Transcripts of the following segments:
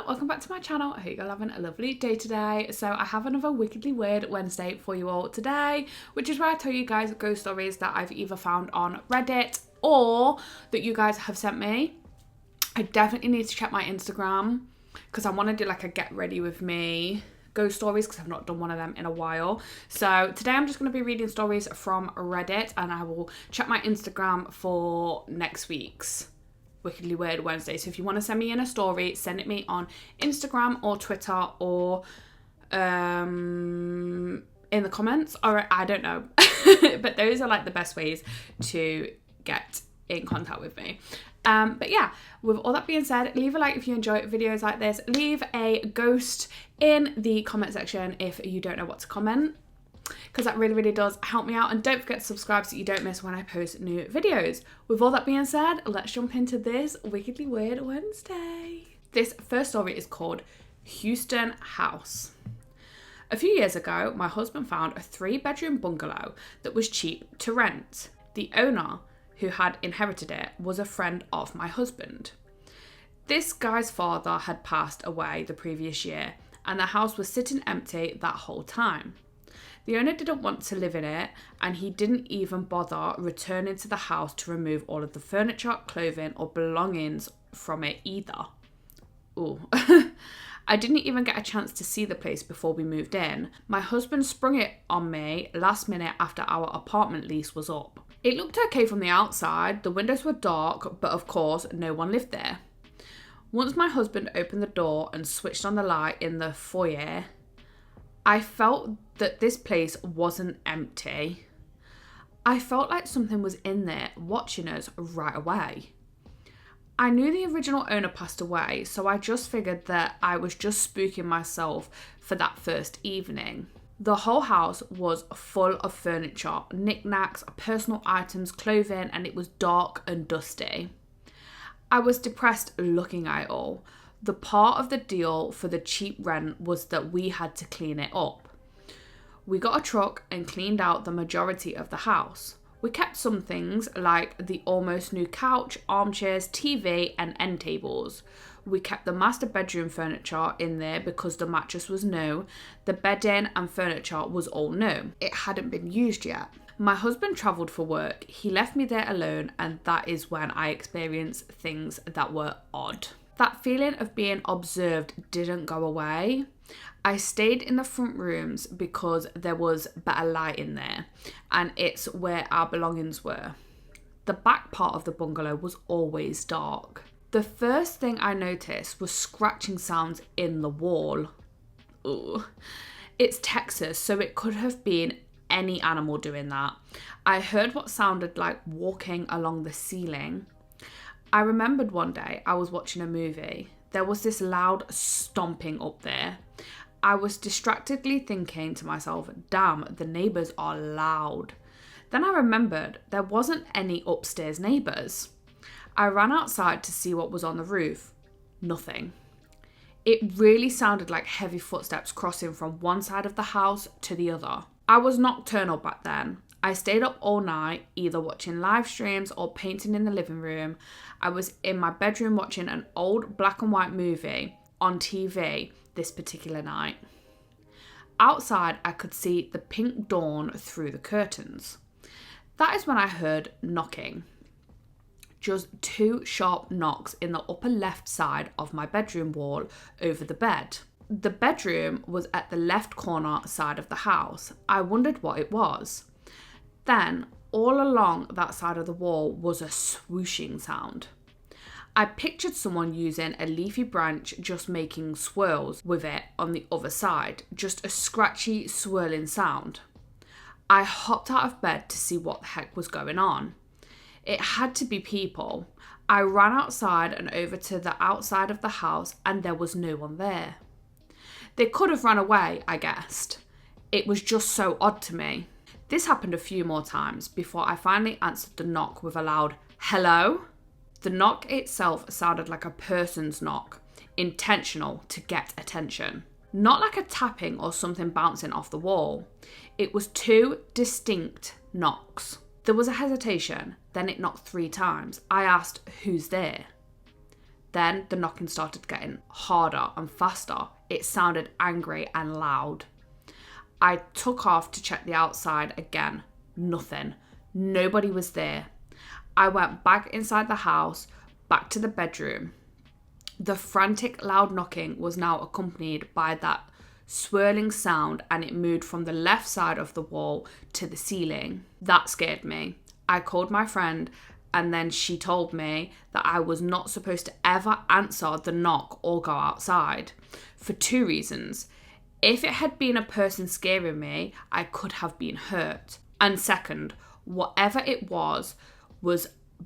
welcome back to my channel. I hope you're having a lovely day today. So I have another wickedly weird Wednesday for you all today, which is where I tell you guys ghost stories that I've either found on Reddit or that you guys have sent me. I definitely need to check my Instagram because I want to do like a get ready with me ghost stories because I've not done one of them in a while. So today I'm just going to be reading stories from Reddit, and I will check my Instagram for next week's Wickedly Weird Wednesday. So if you want to send me in a story, send it me on Instagram or Twitter or in the comments, or I don't know. But those are like the best ways to get in contact with me. But yeah, with all that being said, leave a like if you enjoy videos like this. Leave a ghost in the comment section if you don't know what to comment, because that really does help me out. And don't forget to subscribe so you don't miss when I post new videos. With all that being said, let's jump into this Wickedly Weird Wednesday. This first story is called Houston House. A few years ago, my husband found a 3-bedroom bungalow that was cheap to rent. The owner, who had inherited it, was a friend of my husband. This guy's father had passed away the previous year, and the house was sitting empty that whole time. The owner didn't want to live in it, and he didn't even bother returning to the house to remove all of the furniture, clothing, or belongings from it either. Ooh. I didn't even get a chance to see the place before we moved in. My husband sprung it on me last minute after our apartment lease was up. It looked okay from the outside. The windows were dark, but of course, no one lived there. Once my husband opened the door and switched on the light in the foyer, I felt that this place wasn't empty. I felt like something was in there watching us right away. I knew the original owner passed away, so I just figured that I was just spooking myself for that first evening. The whole house was full of furniture, knickknacks, personal items, clothing, and it was dark and dusty. I was depressed looking at it all. The part of the deal for the cheap rent was that we had to clean it up. We got a truck and cleaned out the majority of the house. We kept some things like the almost new couch, armchairs, TV, and end tables. We kept the master bedroom furniture in there because the mattress was new. The bedding and furniture was all new. It hadn't been used yet. My husband travelled for work. He left me there alone, and that is when I experienced things that were odd. That feeling of being observed didn't go away. I stayed in the front rooms because there was better light in there, and it's where our belongings were. The back part of the bungalow was always dark. The first thing I noticed was scratching sounds in the wall. Ooh. It's Texas, so it could have been any animal doing that. I heard what sounded like walking along the ceiling. I remembered one day I was watching a movie. There was this loud stomping up there. I was distractedly thinking to myself, damn, the neighbours are loud. Then I remembered there wasn't any upstairs neighbours. I ran outside to see what was on the roof. Nothing. It really sounded like heavy footsteps crossing from one side of the house to the other. I was nocturnal back then. I stayed up all night, either watching live streams or painting in the living room. I was in my bedroom watching an old black and white movie on TV this particular night. Outside, I could see the pink dawn through the curtains. That is when I heard knocking. Just 2 sharp knocks in the upper left side of my bedroom wall over the bed. The bedroom was at the left corner side of the house. I wondered what it was. Then, all along that side of the wall was a swooshing sound. I pictured someone using a leafy branch just making swirls with it on the other side, just a scratchy, swirling sound. I hopped out of bed to see what the heck was going on. It had to be people. I ran outside and over to the outside of the house, and there was no one there. They could have run away, I guessed. It was just so odd to me. This happened a few more times before I finally answered the knock with a loud, hello? The knock itself sounded like a person's knock, intentional to get attention. Not like a tapping or something bouncing off the wall. It was 2 distinct knocks. There was a hesitation, then it knocked 3 times. I asked, who's there? Then the knocking started getting harder and faster. It sounded angry and loud. I took off to check the outside again. Nothing. Nobody was there. I went back inside the house, back to the bedroom. The frantic, loud knocking was now accompanied by that swirling sound, and it moved from the left side of the wall to the ceiling. That scared me. I called my friend, and then she told me that I was not supposed to ever answer the knock or go outside, for 2 reasons. If it had been a person scaring me, I could have been hurt. And second, whatever it was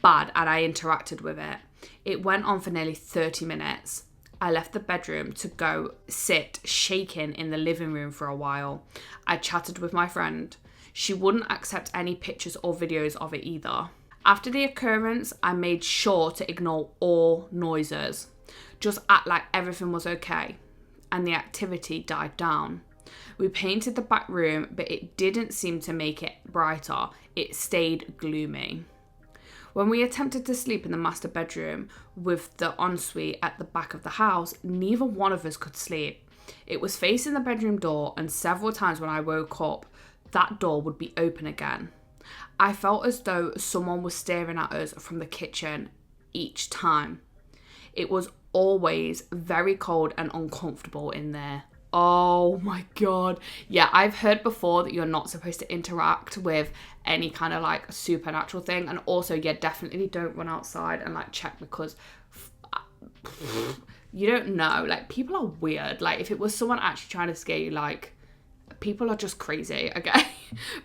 bad and I interacted with it. It went on for nearly 30 minutes. I left the bedroom to go sit shaking in the living room for a while. I chatted with my friend. She wouldn't accept any pictures or videos of it either. After the occurrence, I made sure to ignore all noises. Just act like everything was okay. And the activity died down. We painted the back room, but it didn't seem to make it brighter. It stayed gloomy. When we attempted to sleep in the master bedroom with the ensuite at the back of the house, neither one of us could sleep. It was facing the bedroom door, and several times when I woke up, that door would be open again. I felt as though someone was staring at us from the kitchen each time. It was always very cold and uncomfortable in there. Oh my God. Yeah, I've heard before that you're not supposed to interact with any kind of like supernatural thing. And also, yeah, definitely don't run outside and like check, because you don't know. Like, people are weird. Like, if it was someone actually trying to scare you, like, people are just crazy, okay?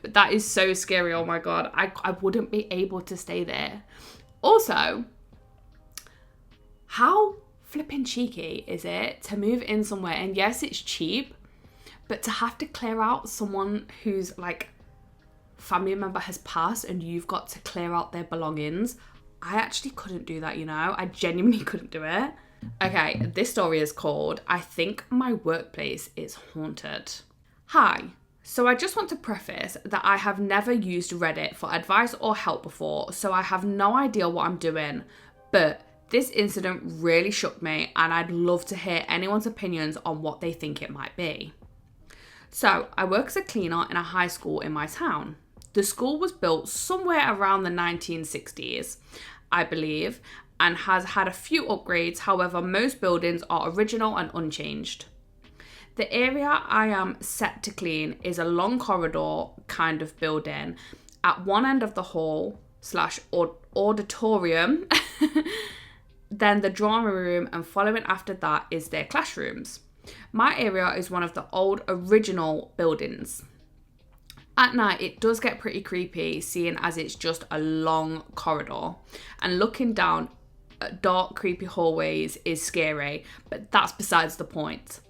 But that is so scary. Oh my God. I wouldn't be able to stay there. Also, how flipping cheeky is it to move in somewhere, and yes, it's cheap, but to have to clear out someone whose like family member has passed and you've got to clear out their belongings. I actually couldn't do that, you know? I genuinely couldn't do it. Okay, this story is called I Think My Workplace is Haunted. Hi. So I just want to preface that I have never used Reddit for advice or help before, so I have no idea what I'm doing, but this incident really shook me, and I'd love to hear anyone's opinions on what they think it might be. So, I work as a cleaner in a high school in my town. The school was built somewhere around the 1960s, I believe, and has had a few upgrades. However, most buildings are original and unchanged. The area I am set to clean is a long corridor kind of building. At one end of the hall / auditorium, then the drama room, and following after that is their classrooms. My area is one of the old original buildings. At night, it does get pretty creepy, seeing as it's just a long corridor, and looking down at dark, creepy hallways is scary, but that's besides the point.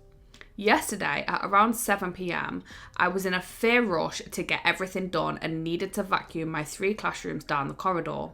Yesterday, at around 7 p.m, I was in a fair rush to get everything done and needed to vacuum my 3 classrooms down the corridor.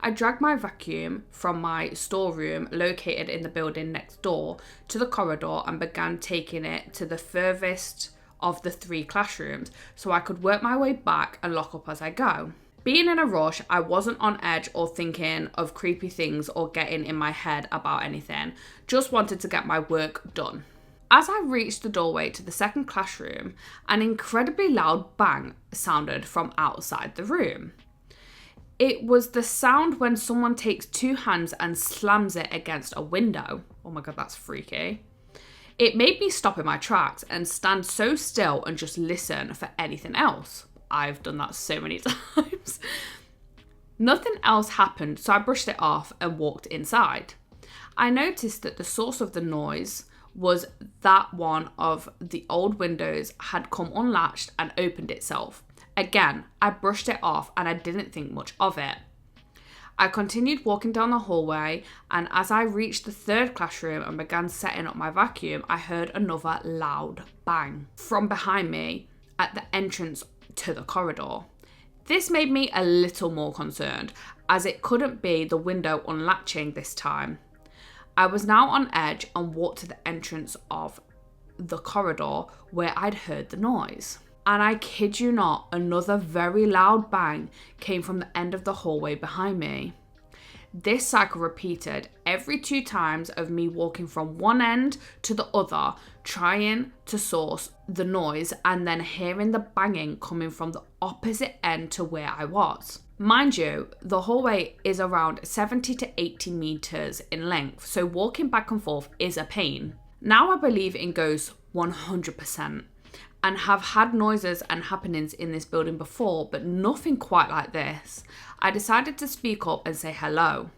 I dragged my vacuum from my storeroom located in the building next door to the corridor and began taking it to the furthest of the 3 classrooms so I could work my way back and lock up as I go. Being in a rush, I wasn't on edge or thinking of creepy things or getting in my head about anything, just wanted to get my work done. As I reached the doorway to the second classroom, an incredibly loud bang sounded from outside the room. It was the sound when someone takes 2 hands and slams it against a window. Oh my God, that's freaky. It made me stop in my tracks and stand so still and just listen for anything else. I've done that so many times. Nothing else happened, so I brushed it off and walked inside. I noticed that the source of the noise was that one of the old windows had come unlatched and opened itself. Again, I brushed it off and I didn't think much of it. I continued walking down the hallway, and as I reached the 3rd classroom and began setting up my vacuum, I heard another loud bang from behind me at the entrance to the corridor. This made me a little more concerned, as it couldn't be the window unlatching this time. I was now on edge and walked to the entrance of the corridor where I'd heard the noise. And I kid you not, another very loud bang came from the end of the hallway behind me. This cycle repeated every 2 times of me walking from one end to the other, trying to source the noise and then hearing the banging coming from the opposite end to where I was. Mind you, the hallway is around 70 to 80 meters in length, so walking back and forth is a pain. Now I believe in ghosts 100% and have had noises and happenings in this building before, but nothing quite like this. I decided to speak up and say hello,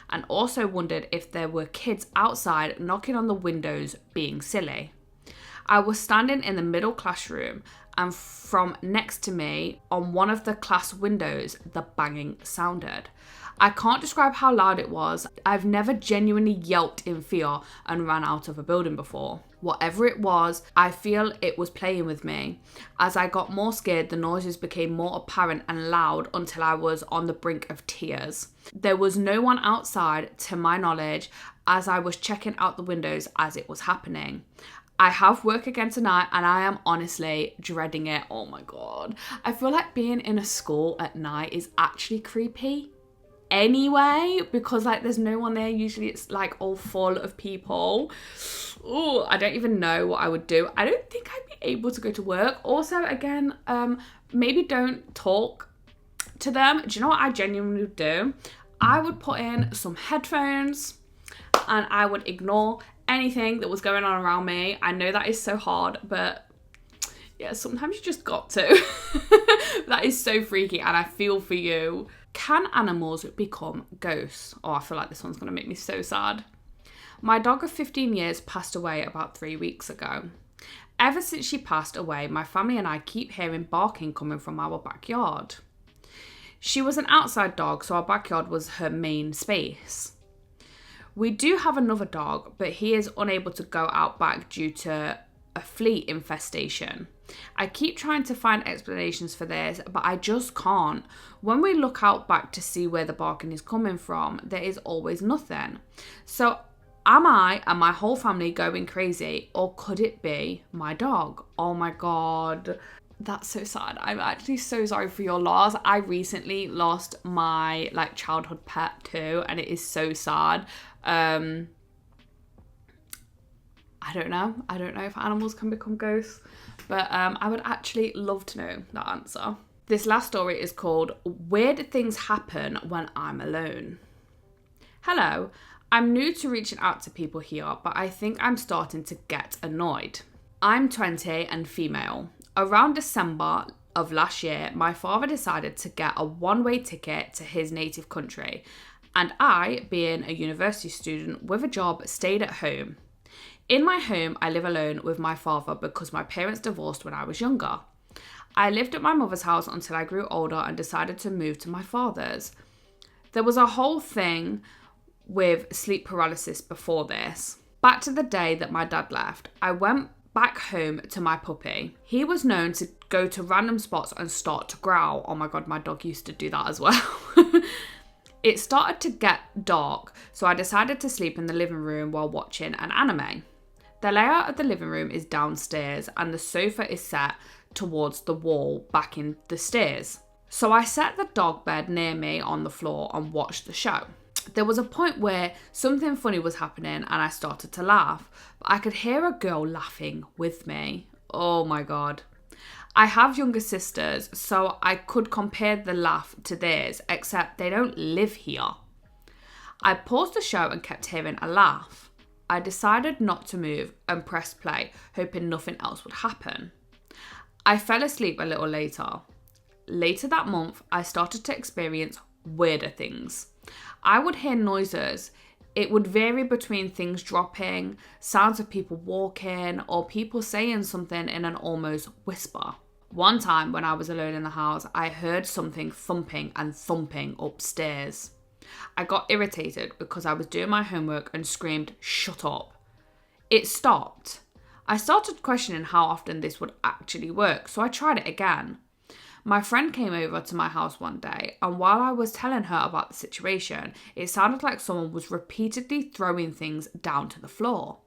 and also wondered if there were kids outside knocking on the windows being silly. I was standing in the middle classroom, and from next to me on one of the class windows, the banging sounded. I can't describe how loud it was. I've never genuinely yelped in fear and ran out of a building before. Whatever it was, I feel it was playing with me. As I got more scared, the noises became more apparent and loud until I was on the brink of tears. There was no one outside, to my knowledge, as I was checking out the windows as it was happening. I have work again tonight and I am honestly dreading it. Oh my God. I feel like being in a school at night is actually creepy anyway, because like there's no one there. Usually it's like all full of people. Oh, I don't even know what I would do. I don't think I'd be able to go to work. Also, again, maybe don't talk to them. Do you know what I genuinely would do? I would put in some headphones and I would ignore anything that was going on around me. I know that is so hard, but yeah, sometimes you just got to. That is so freaky and I feel for you. Can animals become ghosts? Oh, I feel like this one's going to make me so sad. My dog of 15 years passed away about 3 weeks ago. Ever since she passed away, my family and I keep hearing barking coming from our backyard. She was an outside dog, so our backyard was her main space. We do have another dog, but he is unable to go out back due to a flea infestation. I keep trying to find explanations for this, but I just can't. When we look out back to see where the barking is coming from, there is always nothing. So am I and my whole family going crazy, or could it be my dog? Oh my God, that's so sad. I'm actually so sorry for your loss. I recently lost my childhood pet too, and it is so sad. I don't know if animals can become ghosts, but I would actually love to know that answer. This last story is called Weird Things Happen When I'm Alone. Hello, I'm new to reaching out to people here, but I think I'm starting to get annoyed. I'm 20 and female. Around December of last year, my father decided to get a one-way ticket to his native country, and I, being a university student with a job, stayed at home. In my home, I live alone with my father because my parents divorced when I was younger. I lived at my mother's house until I grew older and decided to move to my father's. There was a whole thing with sleep paralysis before this. Back to the day that my dad left, I went back home to my puppy. He was known to go to random spots and start to growl. Oh my God, my dog used to do that as well. It started to get dark, so I decided to sleep in the living room while watching an anime. The layout of the living room is downstairs and the sofa is set towards the wall back in the stairs. So I set the dog bed near me on the floor and watched the show. There was a point where something funny was happening and I started to laugh, but I could hear a girl laughing with me. Oh my God. I have younger sisters, so I could compare the laugh to theirs, except they don't live here. I paused the show and kept hearing a laugh. I decided not to move and pressed play, hoping nothing else would happen. I fell asleep a little later. Later that month, I started to experience weirder things. I would hear noises. It would vary between things dropping, sounds of people walking, or people saying something in an almost whisper. One time when I was alone in the house, I heard something thumping and thumping upstairs. I got irritated because I was doing my homework and screamed, "Shut up." It stopped. I started questioning how often this would actually work, so I tried it again. My friend came over to my house one day, and while I was telling her about the situation, it sounded like someone was repeatedly throwing things down to the floor.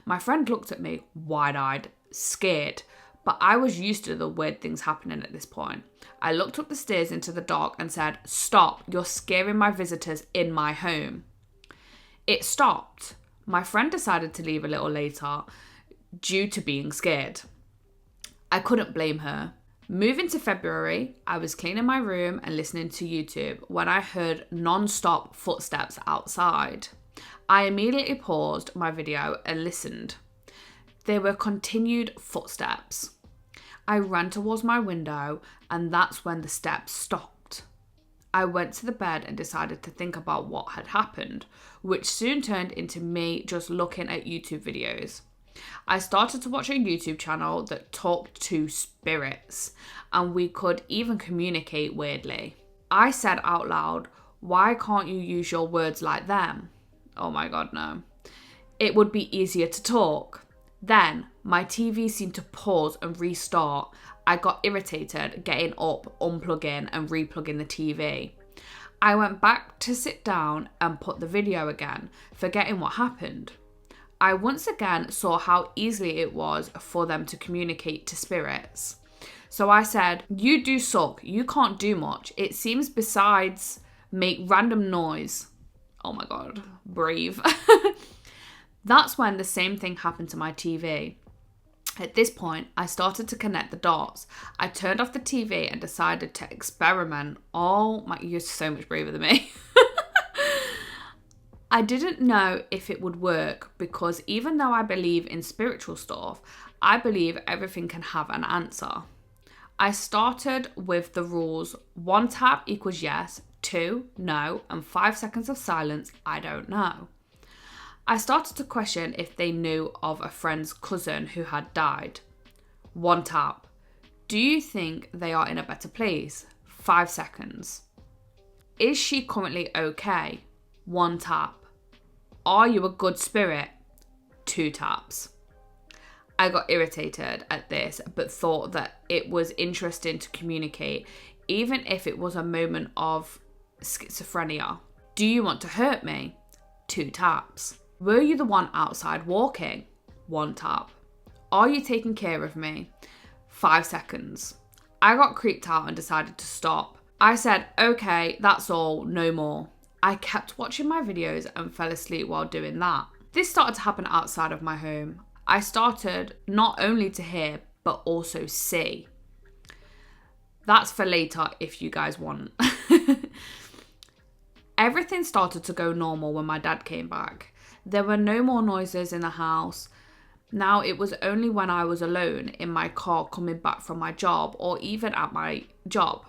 My friend looked at me, wide-eyed, scared, but I was used to the weird things happening at this point. I looked up the stairs into the dark and said, "Stop, you're scaring my visitors in my home." It stopped. My friend decided to leave a little later due to being scared. I couldn't blame her. Moving to February, I was cleaning my room and listening to YouTube when I heard non-stop footsteps outside. I immediately paused my video and listened. There were continued footsteps. I ran towards my window and that's when the steps stopped. I went to the bed and decided to think about what had happened, which soon turned into me just looking at YouTube videos. I started to watch a YouTube channel that talked to spirits, and we could even communicate weirdly. I said out loud, "Why can't you use your words like them?" Oh my God, no. It would be easier to talk. Then my TV seemed to pause and restart. I got irritated getting up, unplugging and replugging the TV. I went back to sit down and put the video again, forgetting what happened. I once again saw how easily it was for them to communicate to spirits. So I said, "You do suck. You can't do much. It seems besides make random noise." Oh my God, brave. That's when the same thing happened to my TV. At this point, I started to connect the dots. I turned off the TV and decided to experiment. Oh my, you're so much braver than me. I didn't know if it would work because even though I believe in spiritual stuff, I believe everything can have an answer. I started with the rules 1 tap equals yes, 2 no, and 5 seconds of silence, I don't know. I started to question if they knew of a friend's cousin who had died. 1 tap. Do you think they are in a better place? 5 seconds. Is she currently okay? 1 tap. Are you a good spirit? 2 taps. I got irritated at this, but thought that it was interesting to communicate, even if it was a moment of schizophrenia. Do you want to hurt me? 2 taps. Were you the one outside walking? 1 tap. Are you taking care of me? 5 seconds. I got creeped out and decided to stop. I said, "Okay, that's all, no more." I kept watching my videos and fell asleep while doing that. This started to happen outside of my home. I started not only to hear, but also see. That's for later if you guys want. Everything started to go normal when my dad came back. There were no more noises in the house. Now it was only when I was alone in my car coming back from my job or even at my job.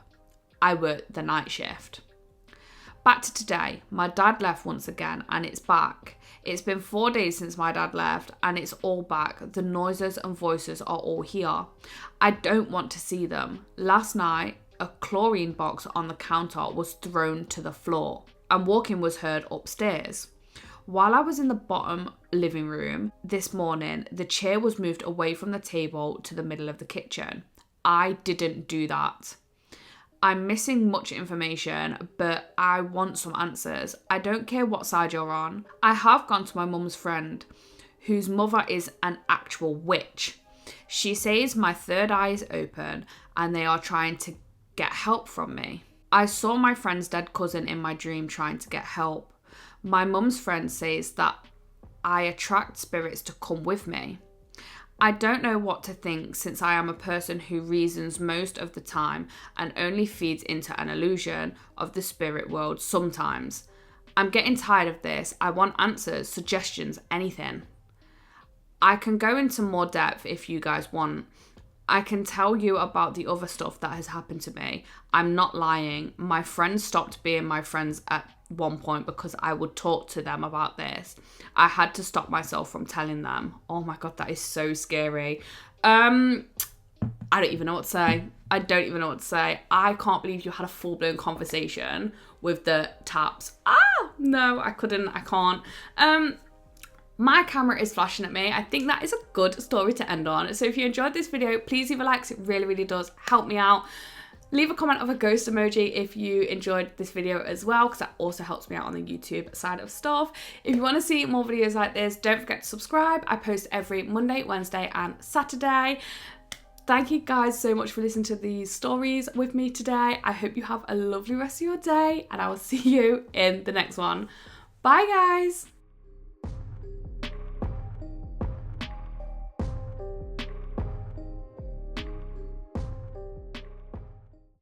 I worked the night shift. Back to today, my dad left once again and it's back. It's been 4 days since my dad left and it's all back. The noises and voices are all here. I don't want to see them. Last night, a chlorine box on the counter was thrown to the floor and walking was heard upstairs. While I was in the bottom living room this morning, the chair was moved away from the table to the middle of the kitchen. I didn't do that. I'm missing much information, but I want some answers. I don't care what side you're on. I have gone to my mum's friend, whose mother is an actual witch. She says my third eye is open and they are trying to get help from me. I saw my friend's dead cousin in my dream trying to get help. My mum's friend says that I attract spirits to come with me. I don't know what to think since I am a person who reasons most of the time and only feeds into an illusion of the spirit world sometimes. I'm getting tired of this. I want answers, suggestions, anything. I can go into more depth if you guys want. I can tell you about the other stuff that has happened to me. I'm not lying. My friends stopped being my friends at one point because I would talk to them about this. I had to stop myself from telling them. Oh my God, that is so scary. I don't even know what to say. I don't even know what to say. I can't believe you had a full-blown conversation with the taps. No, I couldn't. I can't. My camera is flashing at me. I think that is a good story to end on. So if you enjoyed this video, please leave a like. It really, really does help me out. Leave a comment of a ghost emoji if you enjoyed this video as well, because that also helps me out on the YouTube side of stuff. If you want to see more videos like this, don't forget to subscribe. I post every Monday, Wednesday and Saturday. thank you guys so much for listening to these stories with me today. I hope you have a lovely rest of your day, and I will see you in the next one. Bye, guys.